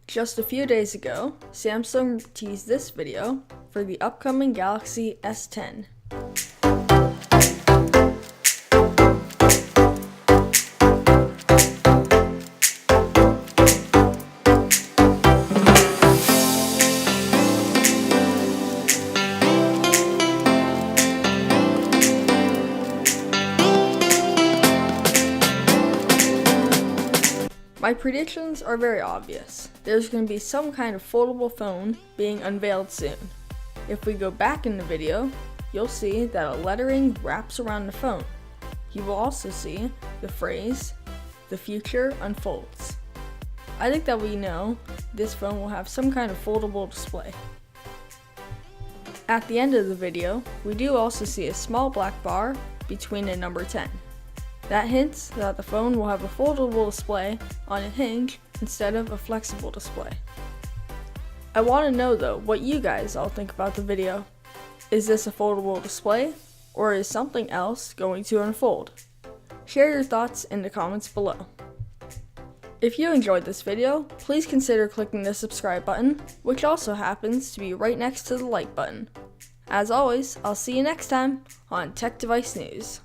Just a few days ago, Samsung teased this video for the upcoming Galaxy S10. My predictions are very obvious. There's going to be some kind of foldable phone being unveiled soon. If we go back in the video, you'll see that a lettering wraps around the phone. You will also see the phrase, "The future unfolds." I think that we know this phone will have some kind of foldable display. At the end of the video, we do also see a small black bar between the number 10. That hints that the phone will have a foldable display on a hinge instead of a flexible display. I want to know though what you guys all think about the video. Is this a foldable display, or is something else going to unfold? Share your thoughts in the comments below. If you enjoyed this video, please consider clicking the subscribe button, which also happens to be right next to the like button. As always, I'll see you next time on Tech Device News.